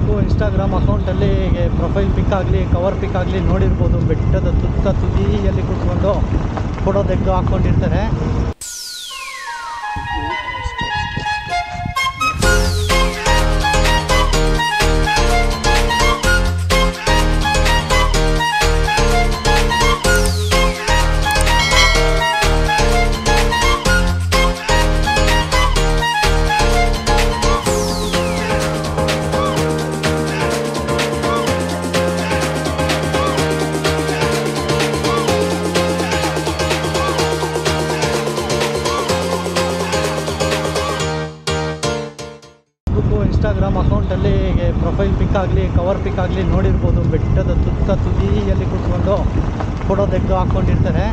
Facebook Instagram ಅಕೌಂಟಲ್ಲಿ profile ಪಿಕ್ ಆಗಲಿ cover ಪಿಕ್ ಆಗಲಿ ನೋಡಿರ್ಬೋದು. ಬೆಟ್ಟದ ತುದಿಯಲ್ಲಿ ಕೂತ್ಕೊಂಡು ಫೋಟೋ ತೆಗೆದು ಹಾಕ್ಕೊಂಡಿರ್ತಾರೆ. ಇನ್ಸ್ಟಾಗ್ರಾಮ್ ಅಕೌಂಟಲ್ಲಿ ಪ್ರೊಫೈಲ್ ಪಿಕ್ ಆಗಲಿ ಕವರ್ ಪಿಕ್ ಆಗಲಿ ನೋಡಿರ್ಬೋದು. ಬೆಟ್ಟದ ತುದಿಯಲ್ಲಿ ಕೂತ್ಕೊಂಡು ಫೋಟೋ ತೆಗೆದು ಹಾಕ್ಕೊಂಡಿರ್ತಾರೆ.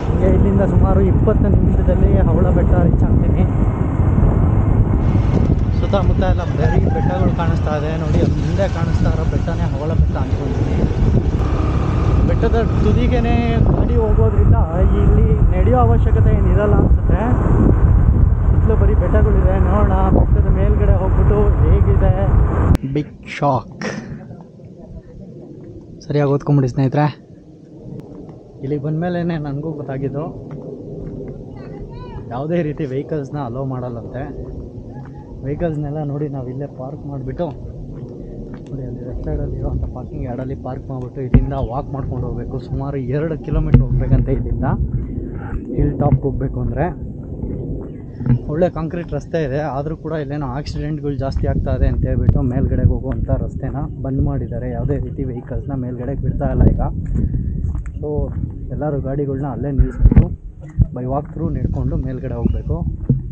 ಹೀಗೆ ಇಲ್ಲಿಂದ ಸುಮಾರು 20 ನಿಮಿಷದಲ್ಲಿ ಹವಳ ಬೆಟ್ಟ ರೀಚ್ ಆಗ್ತೀನಿ. ಸುತ್ತಮುತ್ತ ಎಲ್ಲ ಬರೀ ಬೆಟ್ಟಗಳು ಕಾಣಿಸ್ತಾ ಇದೆ ನೋಡಿ. ಅದು ಮುಂದೆ ಕಾಣಿಸ್ತಾ ಇರೋ ಬೆಟ್ಟನೇ ಹವಳ ಬೆಟ್ಟ ಅಂದ್ಕೊಂಡಿದ್ದೀನಿ. ಬೆಟ್ಟದ ತುದಿಗೆ ಗಾಡಿ ಹೋಗೋದ್ರಿಂದ ಇಲ್ಲಿ ನಡೆಯೋ ಅವಶ್ಯಕತೆ ಏನಿರಲ್ಲ ಅನಿಸುತ್ತೆ. ಸುತ್ತಲೂ ಬರೀ ಬೆಟ್ಟಗಳಿದೆ. ನೋಡೋಣ ಬೆಟ್ಟದ ಮೇಲ್ಗಡೆ ಹೋಗ್ಬಿಟ್ಟು ಹೇಗಿದೆ. Big shock. ಸರಿಯಾಗಿ ಓದ್ಕೊಂಬಿಡಿ ಸ್ನೇಹಿತರೆ. ಇಲ್ಲಿಗೆ ಬಂದಮೇಲೆ ನನಗೂ ಗೊತ್ತಾಗಿದ್ದು ಯಾವುದೇ ರೀತಿ ವೆಹಿಕಲ್ಸ್ನ ಅಲೋ ಮಾಡಲ್ಲಂತೆ. ವೆಹಿಕಲ್ಸ್ನೆಲ್ಲ ನೋಡಿ ನಾವು ಇಲ್ಲೇ ಪಾರ್ಕ್ ಮಾಡಿಬಿಟ್ಟು ನೋಡಿ ಅಲ್ಲಿ ಲೆಫ್ಟ್ ಸೈಡಲ್ಲಿ ಇರೋವಂಥ ಪಾರ್ಕಿಂಗ್ ಯಾರ್ಡಲ್ಲಿ ಪಾರ್ಕ್ ಮಾಡಿಬಿಟ್ಟು ಇಲ್ಲಿಂದ ವಾಕ್ ಮಾಡ್ಕೊಂಡು ಹೋಗಬೇಕು. ಸುಮಾರು 2 ಕಿಲೋಮೀಟ್ರ್ ಹೋಗ್ಬೇಕಂತೆ ಇಲ್ಲಿಂದ ಹಿಲ್ ಟಾಪ್ಗೆ ಹೋಗಬೇಕು ಅಂದರೆ. ಒಳ್ಳೆ ಕಾಂಕ್ರೀಟ್ ರಸ್ತೆ ಇದೆ, ಆದರೂ ಕೂಡ ಇಲ್ಲೇನೋ ಆಕ್ಸಿಡೆಂಟ್ಗಳು ಜಾಸ್ತಿ ಆಗ್ತಾ ಇದೆ ಅಂತ ಹೇಳ್ಬಿಟ್ಟು ಮೇಲ್ಗಡೆಗೆ ಹೋಗುವಂಥ ರಸ್ತೆನ ಬಂದ್ ಮಾಡಿದ್ದಾರೆ. ಯಾವುದೇ ರೀತಿ ವೆಹಿಕಲ್ಸ್ನ ಮೇಲ್ಗಡೆಗೆ ಬಿಡ್ತಾ ಇಲ್ಲ ಈಗ. ಸೊ ಎಲ್ಲರೂ ಗಾಡಿಗಳನ್ನ ಅಲ್ಲೇ ನಿಲ್ಲಿಸ್ಬಿಟ್ಟು ಬೈ ವಾಕ್ ಥ್ರೂ ನಡ್ಕೊಂಡು ಮೇಲ್ಗಡೆ ಹೋಗಬೇಕು.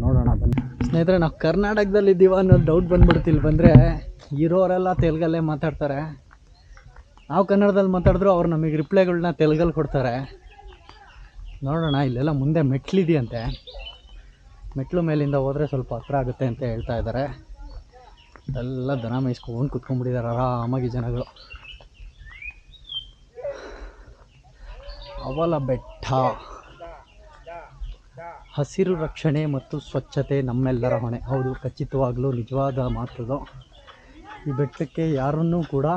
ನೋಡೋಣ ಬನ್ನಿ ಸ್ನೇಹಿತರೆ. ನಾವು ಕರ್ನಾಟಕದಲ್ಲಿದ್ದೀವ ಅನ್ನೋದು ಡೌಟ್ ಬಂದ್ಬಿಡ್ತು. ಇಲ್ಲಿ ಬಂದರೆ ಇರೋರೆಲ್ಲ ತೆಲುಗಲ್ಲೇ ಮಾತಾಡ್ತಾರೆ. ನಾವು ಕನ್ನಡದಲ್ಲಿ ಮಾತಾಡಿದ್ರು ಅವ್ರು ನಮಗೆ ರಿಪ್ಲೈಗಳನ್ನ ತೆಲುಗಲ್ಲಿ ಕೊಡ್ತಾರೆ. ನೋಡೋಣ. ಇಲ್ಲೆಲ್ಲ ಮುಂದೆ ಮೆಟ್ಲಿದೆಯಂತೆ. ಮೆಟ್ಲು ಮೇಲಿಂದ ಹೋದರೆ ಸ್ವಲ್ಪ ಹತ್ರ ಆಗುತ್ತೆ ಅಂತ ಹೇಳ್ತಾ ಇದ್ದಾರೆ. ಎಲ್ಲ ದನ ಮೇಯಿಸ್ಕೊಂಡು ಕುತ್ಕೊಂಡ್ಬಿಟ್ಟಿದ್ದಾರೆ ಆರಾಮಾಗಿ ಜನಗಳು. ಅವಲ ಬೆಟ್ಟ. ಹಸಿರು ರಕ್ಷಣೆ ಮತ್ತು ಸ್ವಚ್ಛತೆ ನಮ್ಮೆಲ್ಲರ ಹೊಣೆ. ಹೌದು, ಖಚಿತವಾಗಲೂ ನಿಜವಾದ ಮಾತದು. ಈ ಬೆಟ್ಟಕ್ಕೆ ಯಾರನ್ನೂ ಕೂಡ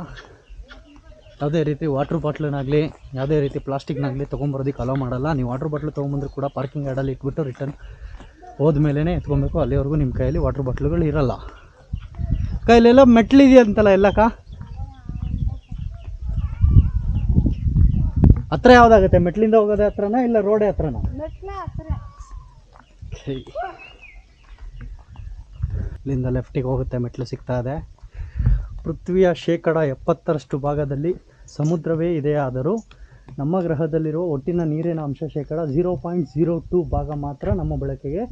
ಯಾವುದೇ ರೀತಿ ವಾಟ್ರ್ ಬಾಟ್ಲನ್ನಾಗಲಿ ಯಾವುದೇ ರೀತಿ ಪ್ಲಾಸ್ಟಿಕ್ನಾಗಲಿ ತೊಗೊಂಬರೋದಕ್ಕೆ ಅಲೋ ಮಾಡಲ್ಲ. ನೀವು ವಾಟ್ರ್ ಬಾಟ್ಲು ತೊಗೊಂಬಂದ್ರೂ ಕೂಡ ಪಾರ್ಕಿಂಗ್ ಯಾರ್ಡಲ್ಲಿ ಇಟ್ಬಿಟ್ಟು ರಿಟರ್ನ್ ಹೋದ್ಮೇಲೆ ಎತ್ಕೊಬೇಕು. ಅಲ್ಲಿವರೆಗೂ ನಿಮ್ಮ ಕೈಯಲ್ಲಿ ವಾಟ್ರ್ ಬಾಟ್ಲುಗಳು ಇರಲ್ಲ. ಕೈಲೆಲ್ಲ ಮೆಟ್ಲಿದೆಯಂತಲ್ಲ ಎಲ್ಲಕ್ಕ ಹತ್ರ ಯಾವುದಾಗುತ್ತೆ? ಮೆಟ್ಲಿಂದ ಹೋಗೋದೇ ಹತ್ರನಾ ಇಲ್ಲ ರೋಡೇ ಹತ್ರನಾ? ಇಲ್ಲಿಂದ ಲೆಫ್ಟಿಗೆ ಹೋಗುತ್ತೆ. ಮೆಟ್ಲು ಸಿಗ್ತಾ ಇದೆ. ಪೃಥ್ವಿಯ 70% ಭಾಗದಲ್ಲಿ ಸಮುದ್ರವೇ ಇದೆಯಾದರೂ ನಮ್ಮ ಗ್ರಹದಲ್ಲಿರುವ ಒಟ್ಟಿನ ನೀರಿನ ಅಂಶ 0.02 ಭಾಗ ಮಾತ್ರ ನಮ್ಮ ಬಳಕೆಗೆ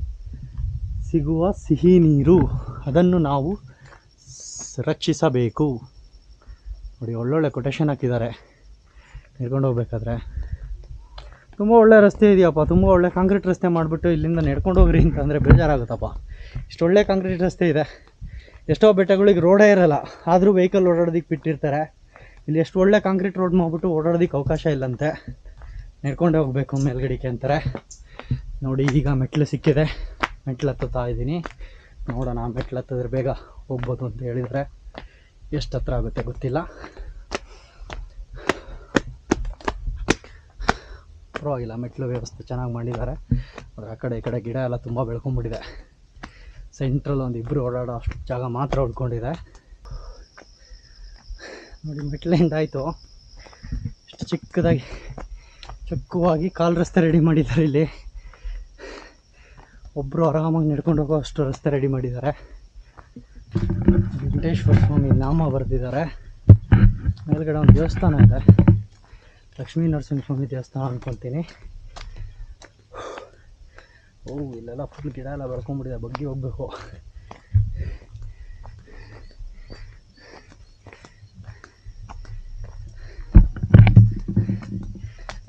ಸಿಗುವ ಸಿಹಿ ನೀರು. ಅದನ್ನು ನಾವು ರಕ್ಷಿಸಬೇಕು. ನೋಡಿ, ಒಳ್ಳೊಳ್ಳೆ ಕೊಟೇಶನ್ ಹಾಕಿದ್ದಾರೆ. ನಡ್ಕೊಂಡು ಹೋಗ್ಬೇಕಾದ್ರೆ ತುಂಬ ಒಳ್ಳೆ ರಸ್ತೆ ಇದೆಯಪ್ಪ. ತುಂಬ ಒಳ್ಳೆ ಕಾಂಕ್ರೀಟ್ ರಸ್ತೆ ಮಾಡಿಬಿಟ್ಟು ಇಲ್ಲಿಂದ ನಡ್ಕೊಂಡು ಹೋಗ್ರಿ ಅಂತಂದರೆ ಬೇಜಾರಾಗುತ್ತಪ್ಪ. ಇಷ್ಟು ಒಳ್ಳೆ ಕಾಂಕ್ರೀಟ್ ರಸ್ತೆ ಇದೆ. ಎಷ್ಟೋ ಬೆಟ್ಟಗಳಿಗೆ ರೋಡೇ ಇರೋಲ್ಲ, ಆದರೂ ವೆಹಿಕಲ್ ಓಡಾಡೋದಕ್ಕೆ ಬಿಟ್ಟಿರ್ತಾರೆ. ಇಲ್ಲಿ ಎಷ್ಟು ಒಳ್ಳೆ ಕಾಂಕ್ರೀಟ್ ರೋಡ್ ಮಾಡಿಬಿಟ್ಟು ಓಡಾಡೋದಕ್ಕೆ ಅವಕಾಶ ಇಲ್ಲಂತೆ. ನಡ್ಕೊಂಡೇ ಹೋಗಬೇಕು ಮೇಲ್ಗಡೆಗೆ ಅಂತಾರೆ. ನೋಡಿ, ಈಗ ಮೆಟ್ಲು ಸಿಕ್ಕಿದೆ. ಮೆಟ್ಲು ಹತ್ತುತ್ತಾ ಇದ್ದೀನಿ. ನೋಡೋಣ, ಮೆಟ್ಲು ಹತ್ತಿದ್ರೆ ಬೇಗ ಹೋಗ್ಬೋದು ಅಂತ ಹೇಳಿದರೆ ಎಷ್ಟು ಹತ್ರ ಆಗುತ್ತೆ ಗೊತ್ತಿಲ್ಲ. ಪರವಾಗಿಲ್ಲ, ಮೆಟ್ಲು ವ್ಯವಸ್ಥೆ ಚೆನ್ನಾಗಿ ಮಾಡಿದ್ದಾರೆ. ಆದರೆ ಆ ಕಡೆ ಈ ಕಡೆ ಗಿಡ ಎಲ್ಲ ತುಂಬ ಬೆಳ್ಕೊಂಡ್ಬಿಟ್ಟಿದೆ. ಸೆಂಟ್ರಲ್ ಒಂದು ಇಬ್ಬರು ಓಡಾಡೋ ಅಷ್ಟು ಜಾಗ ಮಾತ್ರ ಉಳ್ಕೊಂಡಿದೆ. ನೋಡಿ, ಮೆಟ್ಲಿಂದ ಆಯಿತು. ಇಷ್ಟು ಚಿಕ್ಕದಾಗಿ ಚೊಕ್ಕವಾಗಿ ಕಾಲು ರಸ್ತೆ ರೆಡಿ ಮಾಡಿದ್ದಾರೆ. ಇಲ್ಲಿ ಒಬ್ಬರು ಆರಾಮಾಗಿ ನಡ್ಕೊಂಡು ಹೋಗೋ ಅಷ್ಟು ರಸ್ತೆ ರೆಡಿ ಮಾಡಿದ್ದಾರೆ. ವೆಂಕಟೇಶ್ವರ ಸ್ವಾಮಿ ನಾಮ ಬರೆದಿದ್ದಾರೆ. ಮೇಲ್ಗಡೆ ಒಂದು ದೇವಸ್ಥಾನ ಇದೆ, ಲಕ್ಷ್ಮೀ ನರಸಿಂಹಸ್ವಾಮಿ ದೇವಸ್ಥಾನ ಅಂದ್ಕೊತೀನಿ. ಇಲ್ಲೆಲ್ಲ ಫುಲ್ ಗಿಡ ಎಲ್ಲ ಬೆಳ್ಕೊಂಡ್ಬಿಟ್ಟಿದೆ. ಬಗ್ಗಿ ಹೋಗಬೇಕು.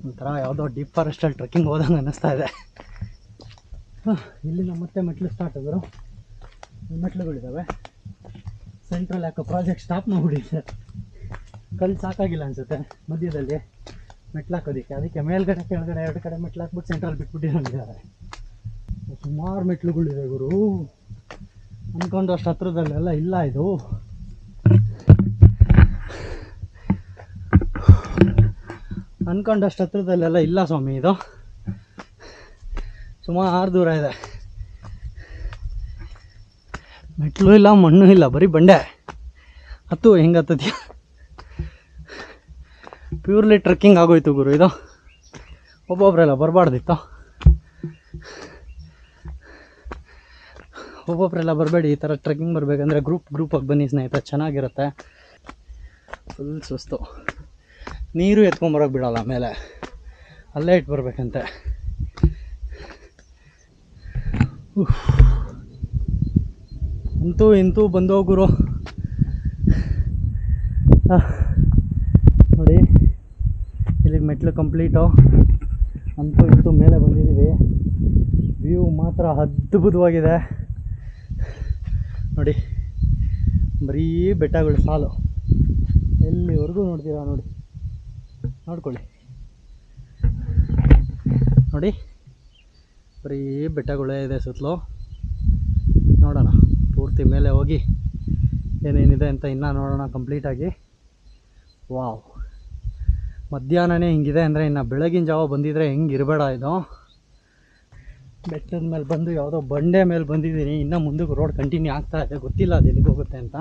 ಒಂಥರ ಯಾವುದೋ ಡೀಪ್ ಫಾರೆಸ್ಟಲ್ಲಿ ಟ್ರೆಕ್ಕಿಂಗ್ ಹೋದಂಗೆ ಅನ್ನಿಸ್ತಾ ಇದೆ. ಇಲ್ಲಿಂದ ಮತ್ತೆ ಮೆಟ್ಲು ಸ್ಟಾರ್ಟ್ ಆದರು. ಮೆಟ್ಲುಗಳಿದ್ದಾವೆ. ಸೆಂಟ್ರಲ್ ಯಾಕೆ ಪ್ರಾಜೆಕ್ಟ್ ಸ್ಟಾಪ್ ಮಾಡಿಬಿಟ್ಟಿದೆ. ಕಲ್ಲು ಸಾಕಾಗಿಲ್ಲ ಅನಿಸುತ್ತೆ ಮಧ್ಯದಲ್ಲಿ ಮೆಟ್ಲು ಹಾಕೋದಕ್ಕೆ. ಅದಕ್ಕೆ ಮೇಲ್ಗಡೆ ಕೆಳಗಡೆ 2 ಕಡೆ ಮೆಟ್ಲು ಹಾಕ್ಬಿಟ್ಟು ಸೆಂಟ್ರಲ್ ಬಿಟ್ಬಿಟ್ಟಿದ್ದಾರೆ. ಸುಮಾರು ಮೆಟ್ಲುಗಳಿದೆ ಗುರು. ಅಂದ್ಕೊಂಡು ಅಷ್ಟು ಹತ್ರದಲ್ಲೆಲ್ಲ ಇಲ್ಲ ಇದು. ಅಂದ್ಕೊಂಡಷ್ಟು ಹತ್ರದಲ್ಲೆಲ್ಲ ಇಲ್ಲ ಸ್ವಾಮಿ, ಇದು ಸುಮಾರು ದೂರ ಇದೆ. ಮೆಟ್ಲು ಇಲ್ಲ, ಮಣ್ಣು ಇಲ್ಲ, ಬರೀ ಬಂಡೆ. ಹತ್ತು ಹೆಂಗೆ ಹತ್ತದ್ಯಾ? ಪ್ಯೂರ್ಲಿ ಟ್ರೆಕ್ಕಿಂಗ್ ಆಗೋಯ್ತು ಗುರು ಇದು. ಒಬ್ಬೊಬ್ಬರೆಲ್ಲ ಬರಬಾರ್ದಿತ್ತು, ಒಬ್ಬೊಬ್ಬರೆಲ್ಲ ಬರಬೇಡಿ. ಈ ಥರ ಟ್ರೆಕ್ಕಿಂಗ್ ಬರಬೇಕಂದ್ರೆ ಗ್ರೂಪಾಗಿ ಬನ್ನಿ ಸ್ನೇಹಿತರೆ, ಚೆನ್ನಾಗಿರುತ್ತೆ. ಫುಲ್ ಸುಸ್ತು. ನೀರು ಎತ್ಕೊಂಬರೋಕೆ ಬಿಡೋಲ್ಲ ಮೇಲೆ, ಅಲ್ಲೇ ಇಟ್ಟು ಬರಬೇಕಂತೆ. ಅಂತೂ ಇಂತೂ ಬಂದೋಗುರು ನೋಡಿ. ಇಲ್ಲಿಗೆ ಮೆಟ್ಲು ಕಂಪ್ಲೀಟು. ಅಂತೂ ಇಂತೂ ಮೇಲೆ ಬಂದಿದ್ದೀವಿ. ವ್ಯೂ ಮಾತ್ರ ಅದ್ಭುತವಾಗಿದೆ ನೋಡಿ. ಬರೀ ಬೆಟ್ಟಗಳು ಸಾಲು, ಎಲ್ಲಿವರೆಗೂ ನೋಡ್ತೀರಾ ನೋಡಿ, ನೋಡ್ಕೊಳ್ಳಿ ನೋಡಿ. ಬರೀ ಬೆಟ್ಟಗಳೇ ಇದೆ ಸುತ್ತಲೂ. ನೋಡೋಣ ಪೂರ್ತಿ ಮೇಲೆ ಹೋಗಿ ಏನೇನಿದೆ ಅಂತ ಇನ್ನೂ ನೋಡೋಣ ಕಂಪ್ಲೀಟಾಗಿ. ವಾವ್, ಮಧ್ಯಾಹ್ನನೇ ಹಿಂಗಿದೆ ಅಂದರೆ ಇನ್ನು ಬೆಳಗಿನ ಜಾವ ಬಂದಿದ್ರೆ ಹೆಂಗಿರಬೇಡ ಇದು. ಬೆಟ್ಟದ ಮೇಲೆ ಬಂದು ಯಾವುದೋ ಬಂಡೆ ಮೇಲೆ ಬಂದಿದ್ದೀನಿ. ಇನ್ನೂ ಮುಂದಕ್ಕೆ ರೋಡ್ ಕಂಟಿನ್ಯೂ ಆಗ್ತಾ ಇದೆ, ಗೊತ್ತಿಲ್ಲ ಅದು ಎಲ್ಲಿಗೆ ಹೋಗುತ್ತೆ ಅಂತ.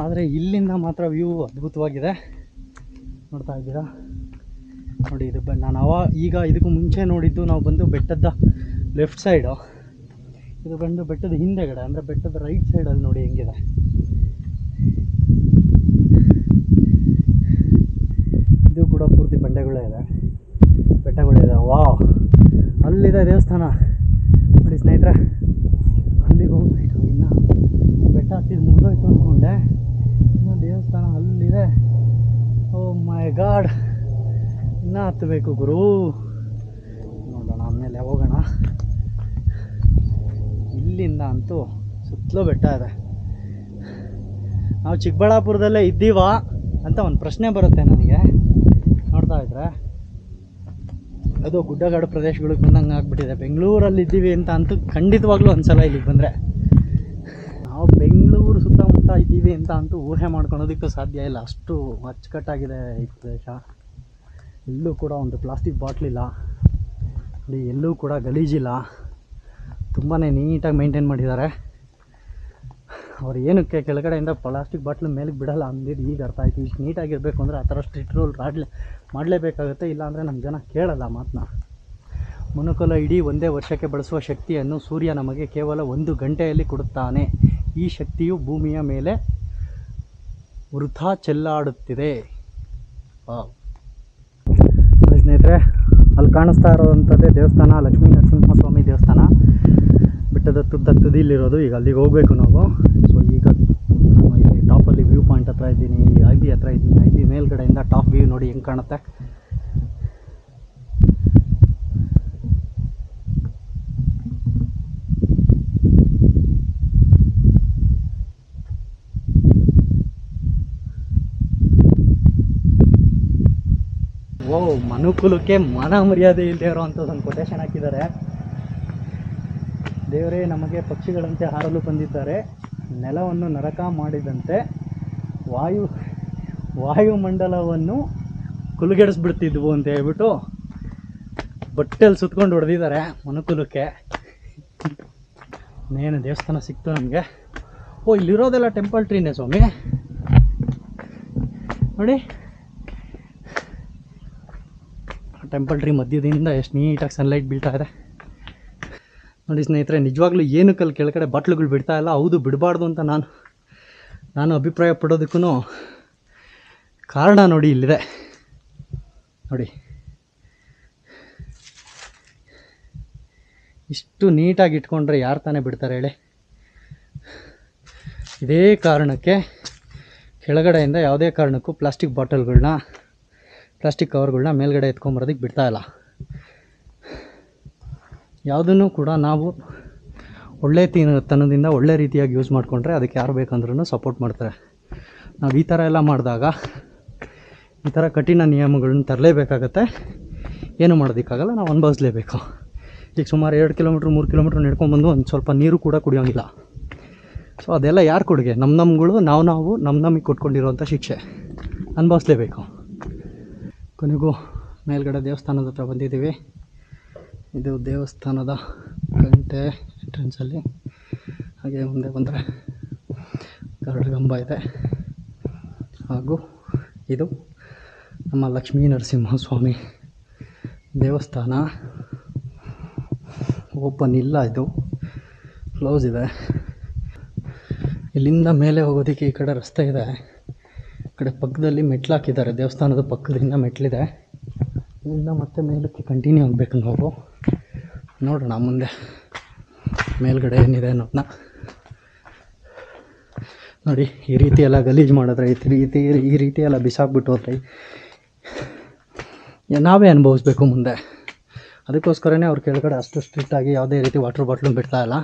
ಆದರೆ ಇಲ್ಲಿಂದ ಮಾತ್ರ ವ್ಯೂ ಅದ್ಭುತವಾಗಿದೆ, ನೋಡ್ತಾ ಇದ್ದೀರಾ ನೋಡಿ. ಇದು ನಾನು ಈಗ ಇದಕ್ಕೂ ಮುಂಚೆ ನೋಡಿದ್ದು ನಾವು ಬಂದು ಬೆಟ್ಟದ ಲೆಫ್ಟ್ ಸೈಡು, ಇದು ಬಂದು ಬೆಟ್ಟದ ಹಿಂದೆಗಡೆ ಅಂದರೆ ಬೆಟ್ಟದ ರೈಟ್ ಸೈಡಲ್ಲಿ ನೋಡಿ ಹೆಂಗಿದೆ. ಇದು ಕೂಡ ಪೂರ್ತಿ ಬಂಡೆಗಳೇ ಇದೆ, ಬೆಟ್ಟಗಳೇ ಇದೆ. ವಾವ್, ಅಲ್ಲಿದೆ ದೇವಸ್ಥಾನ ನೋಡಿ ಸ್ನೇಹಿತರೆ. ಅಲ್ಲಿಗೆ ಹೋಗ್ಬೇಕು. ಇನ್ನು ಬೆಟ್ಟ ಹತ್ತಿದ್ದು ಮುಗಿದೋಯ್ತು ಅಂದ್ಕೊಂಡೆ, ಇನ್ನು ದೇವಸ್ಥಾನ ಅಲ್ಲಿದೆ. ಓ ಮೈ ಗಾಡ್, ಇನ್ನೂ ಹತ್ತಬೇಕು ಗುರು. ನೋಡೋಣ ಆಮೇಲೆ ಹೋಗೋಣ. ಇಲ್ಲಿಂದ ಅಂತೂ ಸುತ್ತಲೂ ಬೆಟ್ಟ ಇದೆ. ನಾವು ಚಿಕ್ಕಬಳ್ಳಾಪುರದಲ್ಲೇ ಇದ್ದೀವಾ ಅಂತ ಒಂದು ಪ್ರಶ್ನೆ ಬರುತ್ತೆ ನನಗೆ ನೋಡ್ತಾ ಇದ್ರೆ. ಅದು ಗುಡ್ಡಗಾಡು ಪ್ರದೇಶಗಳಿಗೆ ಬಂದಂಗೆ ಆಗ್ಬಿಟ್ಟಿದೆ. ಬೆಂಗಳೂರಲ್ಲಿ ಇದ್ದೀವಿ ಅಂತ ಅಂತೂ ಖಂಡಿತವಾಗ್ಲೂ ಒಂದ್ಸಲ ಇಲ್ಲಿಗೆ ಬಂದರೆ. ನಾವು ಬೆಂಗಳೂರು ಸುತ್ತಮುತ್ತ ಇದ್ದೀವಿ ಅಂತ ಅಂತೂ ಊಹೆ ಮಾಡ್ಕೊಳೋದಕ್ಕೂ ಸಾಧ್ಯ ಇಲ್ಲ, ಅಷ್ಟು ಅಚ್ಚುಕಟ್ಟಾಗಿದೆ ಈ ಪ್ರದೇಶ. ಎಲ್ಲೂ ಕೂಡ ಒಂದು ಪ್ಲಾಸ್ಟಿಕ್ ಬಾಟ್ಲಿಲ್ಲ, ಇಲ್ಲಿ ಎಲ್ಲೂ ಕೂಡ ಗಲೀಜಿಲ್ಲ, ತುಂಬಾ ನೀಟಾಗಿ ಮೇಂಟೈನ್ ಮಾಡಿದ್ದಾರೆ. ಅವ್ರು ಏನಕ್ಕೆ ಕೆಳಗಡೆಯಿಂದ ಪ್ಲಾಸ್ಟಿಕ್ ಬಾಟ್ಲು ಮೇಲಕ್ಕೆ ಬಿಡಲ್ಲ ಅಂದಿದ್ದು ಈಗ ಅರ್ಥ ಆಯ್ತು. ಇಷ್ಟು ನೀಟಾಗಿರಬೇಕು ಅಂದರೆ ಆ ಥರ ಸ್ಟ್ರಿಕ್ಟ್ ರೂಲ್ ಮಾಡಲೇಬೇಕಾಗುತ್ತೆ, ಇಲ್ಲಾಂದರೆ ನಮ್ಮ ಜನ ಕೇಳಲ್ಲ ಮಾತನ್ನ. ಮನುಕುಲ ಇಡೀ ಒಂದೇ ವರ್ಷಕ್ಕೆ ಬಳಸುವ ಶಕ್ತಿಯನ್ನು ಸೂರ್ಯ ನಮಗೆ ಕೇವಲ 1 ಗಂಟೆಯಲ್ಲಿ ಕೊಡುತ್ತಾನೆ. ಈ ಶಕ್ತಿಯು ಭೂಮಿಯ ಮೇಲೆ ವೃಥಾ ಚೆಲ್ಲಾಡುತ್ತಿದೆ. ಸ್ನೇಹಿತರೆ, ಅಲ್ಲಿ ಕಾಣಿಸ್ತಾ ಇರೋವಂಥದ್ದೇ ದೇವಸ್ಥಾನ, ಲಕ್ಷ್ಮೀ ನರಸಿಂಹಸ್ವಾಮಿ ದೇವಸ್ಥಾನ. ಬೆಟ್ಟದ ತುದಿಲಿರೋದು. ಈಗ ಅಲ್ಲಿಗೆ ಹೋಗಬೇಕು ನಾವು. ಸೊ ಈಗ ನಾನು ಇಲ್ಲಿ ಟಾಪಲ್ಲಿ ವ್ಯೂ ಪಾಯಿಂಟ್ ಹತ್ರ ಇದ್ದೀನಿ, ಐ ಬಿ ಹತ್ರ ಇದ್ದೀನಿ. ಐ ಬಿ ಮೇಲ್ಗಡೆಯಿಂದ ಟಾಪ್ ವ್ಯೂ ನೋಡಿ ಹೆಂಗೆ ಕಾಣುತ್ತೆ. ಓ, ಮನುಕುಲಕ್ಕೆ ಮಾನ ಮರ್ಯಾದೆ ಇಲ್ಲದೆ ಇರೋವಂಥದ್ದು ಒಂದು ಕೊಟೇಶನ್ ಹಾಕಿದ್ದಾರೆ. ದೇವರೇ ನಮಗೆ ಪಕ್ಷಿಗಳಂತೆ ಹಾರಲು ಬಂದಿದ್ದಾರೆ, ನೆಲವನ್ನು ನರಕ ಮಾಡಿದಂತೆ ವಾಯುಮಂಡಲವನ್ನು ಕುಲುಗೆಡಿಸ್ಬಿಡ್ತಿದ್ವು ಅಂತ ಹೇಳ್ಬಿಟ್ಟು ಬಟ್ಟೆಲ್ಲಿ ಸುತ್ಕೊಂಡು ಹೊಡೆದಿದ್ದಾರೆ ಮನುಕುಲಕ್ಕೆ. ಇನ್ನೇನು ದೇವಸ್ಥಾನ ಸಿಕ್ತು ನಮಗೆ. ಓ, ಇಲ್ಲಿರೋದೆಲ್ಲ ಟೆಂಪಲ್ ಟ್ರೀನೇ ಸ್ವಾಮಿ ನೋಡಿ. ಟೆಂಪಲ್ ಟ್ರೀ ಮಧ್ಯದಿಂದ ಎಷ್ಟು ನೀಟಾಗಿ ಸನ್ಲೈಟ್ ಬೀಳ್ತಾ ಇದೆ ನೋಡಿ ಸ್ನೇಹಿತರೆ. ನಿಜವಾಗ್ಲೂ ಏನಕ್ಕೆ ಅಲ್ಲಿ ಕೆಳಗಡೆ ಬಾಟ್ಲುಗಳು ಬಿಡ್ತಾ ಇಲ್ಲ. ಹೌದು, ಬಿಡಬಾರ್ದು ಅಂತ ನಾನು ಅಭಿಪ್ರಾಯ ಪಡೋದಕ್ಕೂ ಕಾರಣ ನೋಡಿ ಇಲ್ಲಿದೆ ನೋಡಿ. ಇಷ್ಟು ನೀಟಾಗಿ ಇಟ್ಕೊಂಡ್ರೆ ಯಾರು ತಾನೇ ಬಿಡ್ತಾರೆ ಹೇಳಿ. ಇದೇ ಕಾರಣಕ್ಕೆ ಕೆಳಗಡೆಯಿಂದ ಯಾವುದೇ ಕಾರಣಕ್ಕೂ ಪ್ಲಾಸ್ಟಿಕ್ ಬಾಟಲ್ಗಳನ್ನ, ಪ್ಲಾಸ್ಟಿಕ್ ಕವರ್ಗಳನ್ನ ಮೇಲ್ಗಡೆ ಎತ್ಕೊಂಬರೋದಕ್ಕೆ ಬಿಡ್ತಾಯಿಲ್ಲ. ಯಾವುದನ್ನು ಕೂಡ ನಾವು ಒಳ್ಳೆತನದಿಂದ ಒಳ್ಳೆ ರೀತಿಯಾಗಿ ಯೂಸ್ ಮಾಡಿಕೊಂಡ್ರೆ ಅದಕ್ಕೆ ಯಾರು ಬೇಕಂದ್ರೂ ಸಪೋರ್ಟ್ ಮಾಡ್ತಾರೆ. ನಾವು ಈ ಥರ ಎಲ್ಲ ಮಾಡಿದಾಗ ಈ ಥರ ಕಠಿಣ ನಿಯಮಗಳನ್ನ ತರಲೇಬೇಕಾಗತ್ತೆ. ಏನು ಮಾಡೋದಕ್ಕಾಗಲ್ಲ, ನಾವು ಅನುಭವಿಸ್ಲೇಬೇಕು. ಈಗ ಸುಮಾರು 2 ಕಿಲೋಮೀಟ್ರ್ 3 ಕಿಲೋಮೀಟ್ರ್ ನಡ್ಕೊಂಡ್ಬಂದು ಒಂದು ಸ್ವಲ್ಪ ನೀರು ಕೂಡ ಕುಡಿಯೋಂಗಿಲ್ಲ. ಸೊ ಅದೆಲ್ಲ ಯಾರು ಕೊಡುಗೆ? ನಮ್ಮಗಳು ನಾವು ನಮಗೆ ಕೊಟ್ಕೊಂಡಿರೋಂಥ ಶಿಕ್ಷೆ ಅನುಭವಿಸ್ಲೇಬೇಕು. ಕೊನೆಗೂ ಮೇಲ್ಗಡೆ ದೇವಸ್ಥಾನದ ಹತ್ರ ಬಂದಿದ್ದೀವಿ. ಇದು ದೇವಸ್ಥಾನದ ಗಂಟೆ ಎಂಟ್ರೆನ್ಸಲ್ಲಿ. ಹಾಗೆ ಮುಂದೆ ಬಂದರೆ ಗರುಡಗಂಬ ಇದೆ. ಹಾಗೂ ಇದು ನಮ್ಮ ಲಕ್ಷ್ಮೀ ನರಸಿಂಹಸ್ವಾಮಿ ದೇವಸ್ಥಾನ. ಓಪನ್ ಇಲ್ಲ, ಇದು ಕ್ಲೋಸ್ ಇದೆ. ಇಲ್ಲಿಂದ ಮೇಲೆ ಹೋಗೋದಕ್ಕೆ ಈ ಕಡೆ ರಸ್ತೆ ಇದೆ. ಈ ಕಡೆ ಪಕ್ಕದಲ್ಲಿ ಮೆಟ್ಲು ಹಾಕಿದ್ದಾರೆ. ದೇವಸ್ಥಾನದ ಪಕ್ಕದಿಂದ ಮೆಟ್ಲಿದೆ. ಇಲ್ಲಿಂದ ಮತ್ತೆ ಮೇಲಕ್ಕೆ ಕಂಟಿನ್ಯೂ ಆಗಬೇಕು ನಾವು. ನೋಡೋಣ ಮುಂದೆ ಮೇಲ್ಗಡೆ ಏನಿದೆ ಅನ್ನೋದನ್ನ. ನೋಡಿ, ಈ ರೀತಿ ಎಲ್ಲ ಗಲೀಜು ಮಾಡಿದ್ರೆ, ಈ ರೀತಿ ಎಲ್ಲ ಬಿಸಾಕ್ಬಿಟ್ಟು ಹೋದ್ರೆ ನಾವೇ ಅನುಭವಿಸ್ಬೇಕು ಮುಂದೆ. ಅದಕ್ಕೋಸ್ಕರನೇ ಅವ್ರು ಕೆಳಗಡೆ ಅಷ್ಟು ಸ್ಟ್ರಿಕ್ಟಾಗಿ ಯಾವುದೇ ರೀತಿ ವಾಟರ್ ಬಾಟ್ಲು ಬಿಡ್ತಾಯಿಲ್ಲ.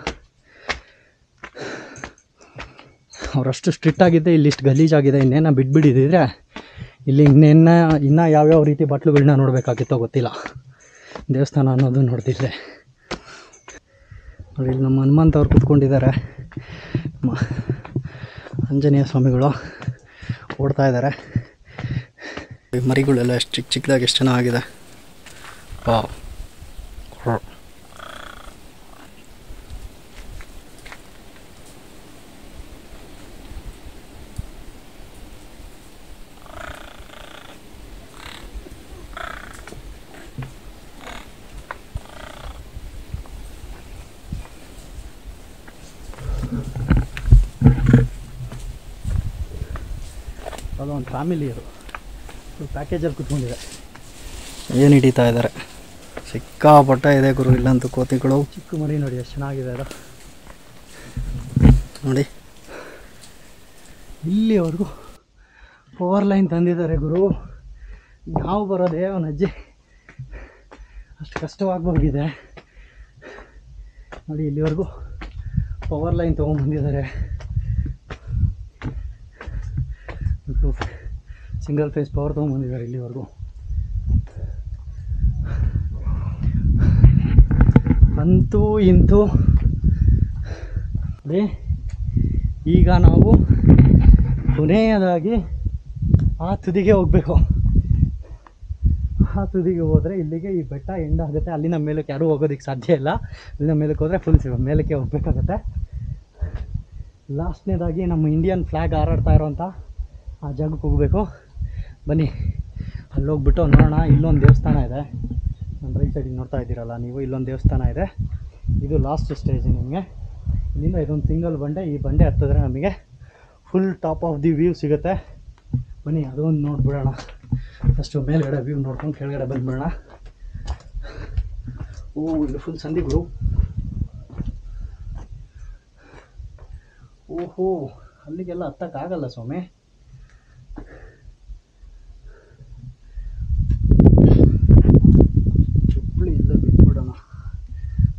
ಅವರಷ್ಟು ಸ್ಟ್ರಿಕ್ಟಾಗಿದ್ದೆ ಇಲ್ಲಿ ಇಷ್ಟು ಗಲೀಜಾಗಿದೆ. ಇನ್ನೇನ ಬಿಟ್ಬಿಟ್ಟಿದ್ದರೆ ಇಲ್ಲಿ ಇನ್ನೂ ಯಾವ್ಯಾವ ರೀತಿ ಬಾಟ್ಲುಗಳನ್ನ ನೋಡಬೇಕಾಗಿತ್ತೋ ಗೊತ್ತಿಲ್ಲ. ದೇವಸ್ಥಾನ ಅನ್ನೋದು ನೋಡ್ತಿದ್ದೆ. ನೋಡಿ, ಇಲ್ಲಿ ನಮ್ಮ ಹನುಮಂತ ಅವ್ರು ಕೂತ್ಕೊಂಡಿದ್ದಾರೆ. ಆಂಜನೇಯ ಸ್ವಾಮಿಗಳು ಓಡ್ತಾ ಇದ್ದಾರೆ. ಮರಿಗಳೆಲ್ಲ ಎಷ್ಟು ಚಿಕ್ಕ ಚಿಕ್ಕದಾಗಿ ಎಷ್ಟು ಚೆನ್ನಾಗಿದೆ. ವಾವ್. ಅದೊಂದು ಫ್ಯಾಮಿಲಿ, ಅದು ಪ್ಯಾಕೇಜಲ್ಲಿ ಕೂತ್ಕೊಂಡಿದೆ. ಏನು ಹಿಡಿತಾ ಇದ್ದಾರೆ? ಸಿಕ್ಕಾಪಟ್ಟ ಇದೆ ಗುರು ಇಲ್ಲಂತೂ ಕೋತಿಗಳು. ಚಿಕ್ಕ ಮರಿ ನೋಡಿ ಎಷ್ಟು ಚೆನ್ನಾಗಿದೆ ಅದು. ನೋಡಿ, ಇಲ್ಲಿವರೆಗೂ ಪವರ್ ಲೈನ್ ತಂದಿದ್ದಾರೆ ಗುರು. ನಾವು ಬರೋದೇ ಅವನ ಅಜ್ಜಿ ಅಷ್ಟು ಕಷ್ಟವಾಗೋಗಿದೆ. ನೋಡಿ, ಇಲ್ಲಿವರೆಗೂ ಪವರ್ ಲೈನ್ ತೊಗೊಂಡ್ಬಂದಿದ್ದಾರೆ. ಸಿಂಗಲ್ ಫೇಸ್ ಪವರ್ ತೊಗೊಂಡ್ಬಂದಿದ್ದಾರೆ ಇಲ್ಲಿವರೆಗೂ. ಅಂತೂ ಇಂತೂ ಅದೇ ಈಗ ನಾವು ಕೊನೆಯದಾಗಿ ಆ ತುದಿಗೆ ಹೋಗಬೇಕು. ಆ ತುದಿಗೆ ಹೋದರೆ ಇಲ್ಲಿಗೆ ಈ ಬೆಟ್ಟ ಎಂಡ್ ಆಗುತ್ತೆ. ಅಲ್ಲಿನ ಮೇಲಕ್ಕೆ ಯಾರೂ ಹೋಗೋದಕ್ಕೆ ಸಾಧ್ಯ ಇಲ್ಲ. ಅಲ್ಲಿನ ಮೇಲಕ್ಕೆ ಹೋದರೆ ಫುಲ್ ಮೇಲಕ್ಕೆ ಹೋಗಬೇಕಾಗತ್ತೆ. ಲಾಸ್ಟ್ನೇದಾಗಿ ನಮ್ಮ ಇಂಡಿಯನ್ ಫ್ಲ್ಯಾಗ್ ಹಾರಾಡ್ತಾ ಇರೋವಂಥ ಆ ಜಾಗಕ್ಕೆ ಹೋಗಬೇಕು. ಬನ್ನಿ, ಅಲ್ಲಿ ಹೋಗ್ಬಿಟ್ಟು ನೋಡೋಣ. ಇಲ್ಲೊಂದು ದೇವಸ್ಥಾನ ಇದೆ. ನನ್ನ ರೈಟ್ ಸೈಡಿಗೆ ನೋಡ್ತಾ ಇದ್ದೀರಲ್ಲ ನೀವು, ಇಲ್ಲೊಂದು ದೇವಸ್ಥಾನ ಇದೆ. ಇದು ಲಾಸ್ಟ್ ಸ್ಟೇಜ್ ನಿಮಗೆ. ಇಲ್ಲಿಂದ ಇದೊಂದು ಸಿಂಗಲ್ ಬಂಡೆ. ಈ ಬಂಡೆ ಹತ್ತಿದ್ರೆ ನಮಗೆ full top of the view ಸಿಗುತ್ತೆ. ಬನ್ನಿ, ಅದೊಂದು ನೋಡ್ಬಿಡೋಣ. ಫಸ್ಟು ಮೇಲ್ಗಡೆ ವ್ಯೂ ನೋಡ್ಕೊಂಡು ಕೆಳಗಡೆ ಬಂದುಬಿಡೋಣ. ಇಲ್ಲಿ ಫುಲ್ ಸಂದಿಗಳು. ಓಹೋ, ಅಲ್ಲಿಗೆಲ್ಲ ಹತ್ತಕ್ಕಾಗಲ್ಲ ಸ್ವಾಮಿ. ಚುಪ್ಪಳಿ ಇಲ್ಲ, ಬಿಟ್ಬಿಡೋಣ,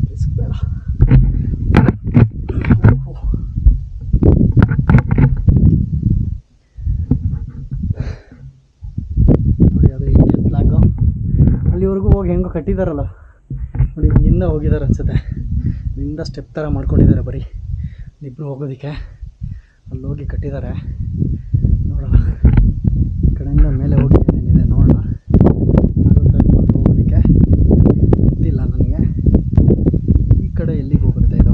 ರಿಸ್ಕ್ ಬೇಡ. ನೋಡಿ, ಅದು ಇಂಡಿಯನ್ ಫ್ಲಾಗು. ಅಲ್ಲಿವರೆಗೂ ಹೋಗಿ ಹೆಂಗೋ ಕಟ್ಟಿದಾರಲ್ಲ ನೋಡಿ, ಹಿಂಗಿಂದ ಹೋಗಿದ್ದಾರೆ ಅನ್ಸುತ್ತೆ. ಇಲ್ಲಿಂದ ಸ್ಟೆಪ್ ಥರ ಮಾಡ್ಕೊಂಡಿದ್ದಾರೆ ಬರೀ ಇಬ್ಬರು ಹೋಗೋದಕ್ಕೆ. ಅಲ್ಲಿ ಹೋಗಿ ಕಟ್ಟಿದ್ದಾರೆ. ನೋಡೋಣ, ಈ ಕಡೆಯಿಂದ ಮೇಲೆ ಹೋಗಿ ಏನೇನಿದೆ ನೋಡೋಣ. ಆಗುತ್ತೆ ಅಲ್ಲಿ ಹೋಗೋದಕ್ಕೆ ಗೊತ್ತಿಲ್ಲ ನನಗೆ. ಈ ಕಡೆ ಎಲ್ಲಿಗೆ ಹೋಗುತ್ತೆ ಇದು?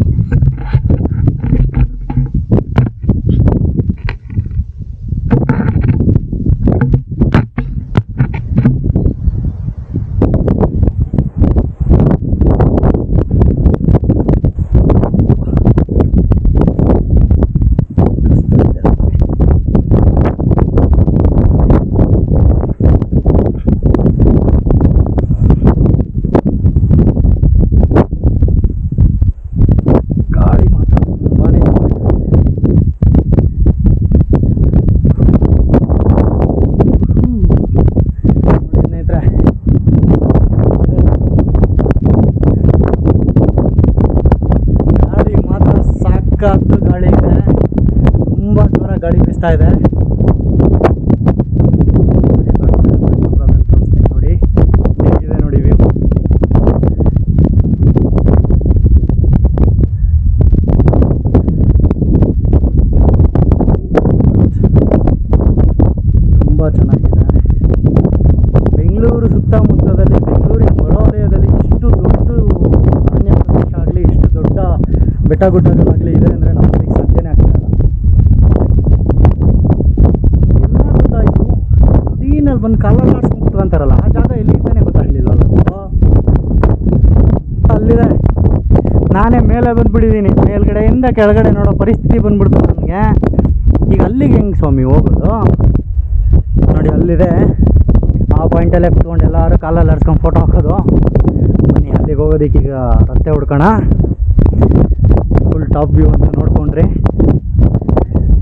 ಗಾಳಿ ಇದೆ, ತುಂಬ ಜೋರ ಗಾಳಿ ಬೀಸ್ತಾ ಇದೆ. ನೋಡಿ ಹೇಗಿದೆ ನೋಡಿ ವ್ಯೂ. ಬೆಟ್ಟ ಗುಡ್ಡಗಳಾಗಲಿ ಇದೆ ಅಂದರೆ ನಮ್ಮಲ್ಲಿ ಸಾಧ್ಯನೇ ಆಗ್ತಾ ಇಲ್ಲ. ಎಲ್ಲ ಗೊತ್ತಾಯಿತು, ಅದೇನಲ್ಲಿ ಬಂದು ಕಾಲಲ್ಲಿ ಆಡ್ಸ್ಕೊಂಡು ಕುತ್ಕೊಂತಾರಲ್ಲ ಆ ಜಾಗ ಎಲ್ಲಿ ಅಂತಾನೆ ಗೊತ್ತಾಗಲಿಲ್ಲ. ಅಲ್ಲಿದೆ, ನಾನೇ ಮೇಲೆ ಬಂದುಬಿಟ್ಟಿದ್ದೀನಿ. ಮೇಲ್ಗಡೆಯಿಂದ ಕೆಳಗಡೆ ನೋಡೋ ಪರಿಸ್ಥಿತಿ ಬಂದ್ಬಿಡ್ತು ನನಗೆ. ಈಗ ಅಲ್ಲಿಗೆ ಹೆಂಗೆ ಸ್ವಾಮಿ ಹೋಗೋದು? ನೋಡಿ ಅಲ್ಲಿದೆ, ಆ ಪಾಯಿಂಟಲ್ಲೇ ಕುತ್ಕೊಂಡು ಎಲ್ಲರೂ ಕಾಲಲ್ಲಿ ಆಡ್ಸ್ಕೊಂಡು ಫೋಟೋ ಹಾಕೋದು. ಬನ್ನಿ ಅಲ್ಲಿಗೆ ಹೋಗೋದಕ್ಕೆ ಈಗ ರಸ್ತೆ ಹುಡ್ಕೋಣ. ಫುಲ್ ಟಾಪ್ ವ್ಯೂ ಅಂತ ನೋಡ್ಕೊಂಡ್ರಿ.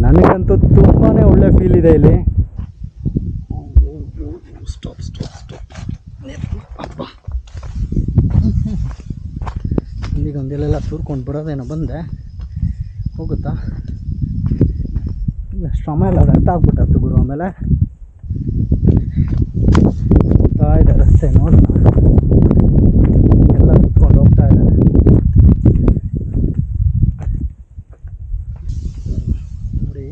ನನಗಂತೂ ತುಂಬಾ ಒಳ್ಳೆ ಫೀಲ್ ಇದೆ ಇಲ್ಲಿ. Stop stop stop. ಇಲ್ಲಿಗೆ ಒಂದೆಲ್ಲ ತೂರ್ಕೊಂಡು ಬರೋದೇನೋ ಬಂದೆ, ಹೋಗುತ್ತಾ? ಇಲ್ಲ ಶ್ರಮ ಎಲ್ಲ ವ್ಯರ್ಥ ಆಗ್ಬಿಟ್ಟತ್ತು ಗುರು. ಆಮೇಲೆ ಹೋಗ್ತಾ ಇದೆ ರಸ್ತೆ, ನೋಡೋಣ. ಎಲ್ಲ ಸುತ್ಕೊಂಡು ಹೋಗ್ತಾ ಇದ್ದಾರೆ. ನೋಡಿ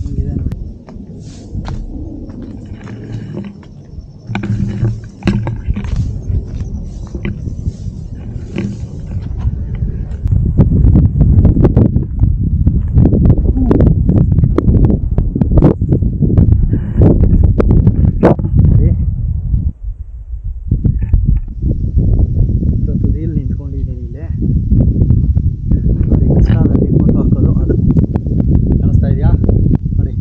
ಹಿಂಗಿದೆ ನೋಡಿ. ತುದಿಯಲ್ಲಿ ನಿಂತ್ಕೊಂಡಿದ್ದೀನಿ ಇಲ್ಲಿ. ನೋಡಿ ಇನ್ಸ್ಟಾದಲ್ಲಿ ಫೋಟೋ ಹಾಕೋದು, ಅದು ಕಾಣಿಸ್ತಾ ಇದೆಯಾ? ನೋಡಿ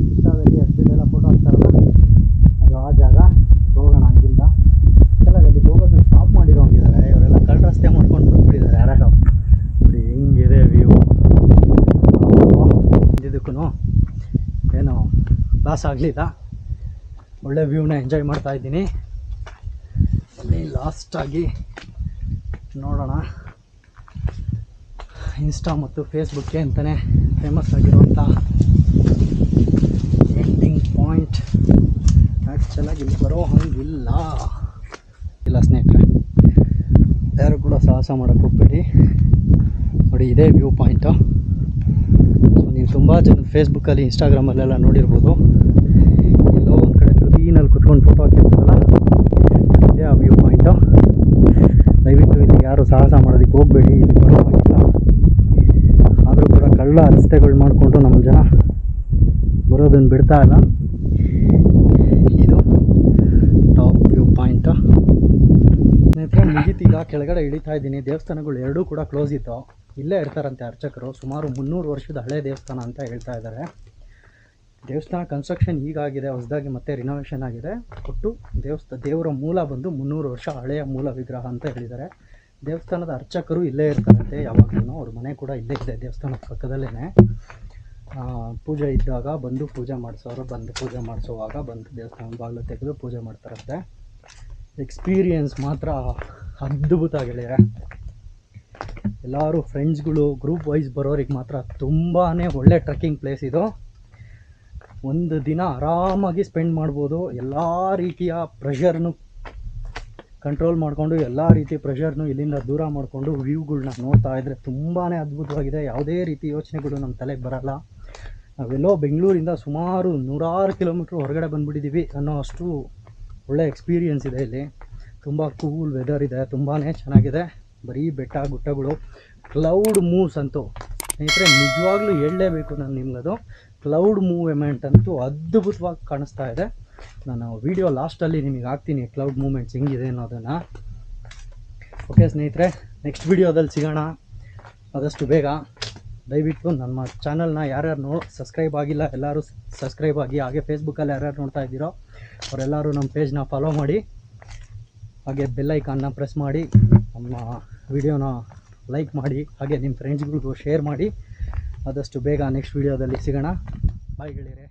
ಇನ್ಸ್ಟಾದಲ್ಲಿ ಅಷ್ಟೆಲ್ಲ ಫೋಟೋ ಹಾಕ್ತಾರಲ್ಲ, ಅದು ಆ ಜಾಗ. ಹೋಗೋಣ ಹಂಗಿಂದ. ಕೆಳಗಲ್ಲಿ ಹೋಗೋದನ್ನು ಸ್ಟಾಪ್ ಮಾಡಿರೋ ಹಂಗಿದ್ದಾರೆ ಇವರೆಲ್ಲ. ಕಳ್ಳ ರಸ್ತೆ ಮಾಡ್ಕೊಂಡು ಬಂದ್ಬಿಟ್ಟಿದ್ದಾರೆ ಯಾರ್ಯಾರೋ. ನೋಡಿ ಹಿಂಗಿದೆ ವ್ಯೂ. ಇದಕ್ಕೂ ಏನೋ ಲಾಸ್ ಆಗಲಿಲ್ಲ, ಒಳ್ಳೆ ವ್ಯೂನ ಎಂಜಾಯ್ ಮಾಡ್ತಾ ಇದ್ದೀನಿ. ಅಲ್ಲಿ ಲಾಸ್ಟಾಗಿ ನೋಡೋಣ, ಇನ್ಸ್ಟಾ ಮತ್ತು ಫೇಸ್ಬುಕ್ಗೆ ಅಂತಲೇ ಫೇಮಸ್ ಆಗಿರುವಂಥ ಎಂಡಿಂಗ್ ಪಾಯಿಂಟ್. ಆ್ಯಕ್ಚುಲಾಗಿ ಇಲ್ಲಿ ಬರೋ ಹಂಗಿಲ್ಲ ಇಲ್ಲ ಸ್ನೇಹಿತರೆ, ಯಾರು ಕೂಡ ಸಾಹಸ ಮಾಡೋಕ್ಕೆ ಹೋಗ್ಬೇಡಿ. ನೋಡಿ ಇದೇ ವ್ಯೂ ಪಾಯಿಂಟು. ಸೊ ನೀವು ತುಂಬ ಜನ ಫೇಸ್ಬುಕ್ಕಲ್ಲಿ ಇನ್ಸ್ಟಾಗ್ರಾಮಲ್ಲೆಲ್ಲ ನೋಡಿರ್ಬೋದು, ಎಲ್ಲೋ ಒಂದು ಕಡೆ ತುದಿನಲ್ಲಿ ಕುತ್ಕೊಂಡು ಫೋಟೋ ಹಾಕಿರ್ತಾರಲ್ಲ, ಇದೇ ಆ ವ್ಯೂ ಪಾಯಿಂಟು. ದಯವಿಟ್ಟು ಇಲ್ಲಿ ಯಾರು ಸಾಹಸ ಮಾಡೋದಕ್ಕೆ ಹೋಗಬೇಡಿ, ಇಲ್ಲಿ ಬರೋ ಹಾಗಿಲ್ಲ. ಆದರೂ ಕೂಡ ಕಳ್ಳ ರಸ್ತೆಗಳು ಮಾಡಿಕೊಂಡು ನಮ್ಮ ಜನ ಬರೋದನ್ನು ಬಿಡ್ತಾ ಇಲ್ಲ. ಇದು ಟಾಪ್ ವ್ಯೂ ಪಾಯಿಂಟು. ಸ್ನೇಹಿತರೆ ಮುಗೀತೀಗ ಕೆಳಗಡೆ ಇಳಿತಾ ಇದ್ದೀನಿ. ದೇವಸ್ಥಾನಗಳು ಎರಡೂ ಕೂಡ ಕ್ಲೋಸ್ ಇತ್ತು. ಇಲ್ಲೇ ಇರ್ತಾರಂತೆ ಅರ್ಚಕರು. ಸುಮಾರು 300 ವರ್ಷದ ಹಳೆ ದೇವಸ್ಥಾನ ಅಂತ ಹೇಳ್ತಾ ಇದ್ದಾರೆ. ದೇವಸ್ಥಾನ ಕನ್ಸ್ಟ್ರಕ್ಷನ್ ಈಗಾಗಿದೆ, ಹೊಸದಾಗಿ ಮತ್ತೆ ರಿನೋವೇಷನ್ ಆಗಿದೆ. ಒಟ್ಟು ದೇವರ ಮೂಲ ಬಂದು 300 ವರ್ಷ ಹಳೆಯ ಮೂಲ ವಿಗ್ರಹ ಅಂತ ಹೇಳಿದ್ದಾರೆ. ದೇವಸ್ಥಾನದ ಅರ್ಚಕರು ಇಲ್ಲೇ ಇರ್ತಾರಂತೆ ಯಾವಾಗಲೂ. ಅವ್ರ ಮನೆ ಕೂಡ ಇಲ್ಲೇ ಇದೆ ದೇವಸ್ಥಾನದ ಪಕ್ಕದಲ್ಲೇ. ಪೂಜೆ ಇದ್ದಾಗ ಬಂದು ಪೂಜೆ ಮಾಡಿಸೋರು, ಬಂದು ಪೂಜೆ ಮಾಡಿಸುವಾಗ ಬಂದು ದೇವಸ್ಥಾನದ ಬಾಗಿಲು ತೆಗೆದು ಪೂಜೆ ಮಾಡ್ತಾರಂತೆ. ಎಕ್ಸ್ಪೀರಿಯನ್ಸ್ ಮಾತ್ರ ಅದ್ಭುತ ಗೆಳೆಯರೆ. ಎಲ್ಲರೂ ಫ್ರೆಂಡ್ಸ್ಗಳು ಗ್ರೂಪ್ ವೈಸ್ ಬರೋರಿಗೆ ಮಾತ್ರ ತುಂಬಾ ಒಳ್ಳೆ ಟ್ರೆಕ್ಕಿಂಗ್ ಪ್ಲೇಸ್ ಇದು. ಒಂದು ದಿನ ಆರಾಮಾಗಿ ಸ್ಪೆಂಡ್ ಮಾಡ್ಬೋದು. ಎಲ್ಲ ರೀತಿಯ ಪ್ರೆಷರ್ನು ಕಂಟ್ರೋಲ್ ಮಾಡಿಕೊಂಡು, ಎಲ್ಲ ರೀತಿಯ ಪ್ರೆಷರ್ನು ಇಲ್ಲಿಂದ ದೂರ ಮಾಡಿಕೊಂಡು ವ್ಯೂಗಳ್ನ ನೋಡ್ತಾ ಇದ್ದರೆ ತುಂಬಾ ಅದ್ಭುತವಾಗಿದೆ. ಯಾವುದೇ ರೀತಿ ಯೋಚನೆಗಳು ನಮ್ಮ ತಲೆಗೆ ಬರಲ್ಲ. ನಾವೆಲ್ಲೋ ಬೆಂಗಳೂರಿಂದ ಸುಮಾರು 100 ಕಿಲೋಮೀಟ್ರ್ ಹೊರಗಡೆ ಬಂದುಬಿಟ್ಟಿದ್ದೀವಿ ಅನ್ನೋ ಅಷ್ಟು ಒಳ್ಳೆ ಎಕ್ಸ್ಪೀರಿಯೆನ್ಸ್ ಇದೆ ಇಲ್ಲಿ. ತುಂಬ ಕೂಲ್ ವೆದರ್ ಇದೆ, ತುಂಬಾ ಚೆನ್ನಾಗಿದೆ. ಬರೀ ಬೆಟ್ಟ ಗುಡ್ಡಗಳು, ಕ್ಲೌಡ್ ಮೂವ್ಸ್ ಅಂತೂ ಸ್ನೇಹಿತರೆ ನಿಜವಾಗ್ಲೂ ಹೇಳಲೇಬೇಕು ನಾನು ನಿಮ್ಗದು. ಕ್ಲೌಡ್ ಮೂವ್ಮೆಂಟ್ ಅಂತೂ ಅದ್ಭುತವಾಗಿ ಕಾಣಿಸ್ತಾ ಇದೆ. ನಾನು ವಿಡಿಯೋ ಲಾಸ್ಟಲ್ಲಿ ನಿಮಗೆ ಹಾಕ್ತೀನಿ ಕ್ಲೌಡ್ ಮೂವ್ಮೆಂಟ್ಸ್ ಹೆಂಗಿದೆ ಅನ್ನೋದನ್ನು. ಓಕೆ ಸ್ನೇಹಿತರೆ, ನೆಕ್ಸ್ಟ್ ವಿಡಿಯೋದಲ್ಲಿ ಸಿಗೋಣ ಆದಷ್ಟು ಬೇಗ. ದಯವಿಟ್ಟು ನಮ್ಮ ಚಾನಲ್ನ ಯಾರ್ಯಾರು ಸಬ್ಸ್ಕ್ರೈಬ್ ಆಗಿಲ್ಲ ಎಲ್ಲರೂ ಸಬ್ಸ್ಕ್ರೈಬ್ ಆಗಿ. ಹಾಗೆ ಫೇಸ್ಬುಕ್ಕಲ್ಲಿ ಯಾರ್ಯಾರು ನೋಡ್ತಾ ಇದ್ದೀರೋ ಅವರೆಲ್ಲರೂ ನಮ್ಮ ಪೇಜ್ನ ಫಾಲೋ ಮಾಡಿ. ಹಾಗೆ ಬೆಲ್ ಐಕಾನ್ನ ಪ್ರೆಸ್ ಮಾಡಿ, ನಮ್ಮ ವಿಡಿಯೋನ ಲೈಕ್ ಮಾಡಿ, ಹಾಗೆ ನಿಮ್ಮ ಫ್ರೆಂಡ್ಸ್ಗಳಿಗೂ ಶೇರ್ ಮಾಡಿ. ಆದಷ್ಟು ಬೇಗ ನೆಕ್ಸ್ಟ್ ವಿಡಿಯೋದಲ್ಲಿ ಸಿಗೋಣ. ಬಾಯ್ ಗೆಳೆಯರೆ.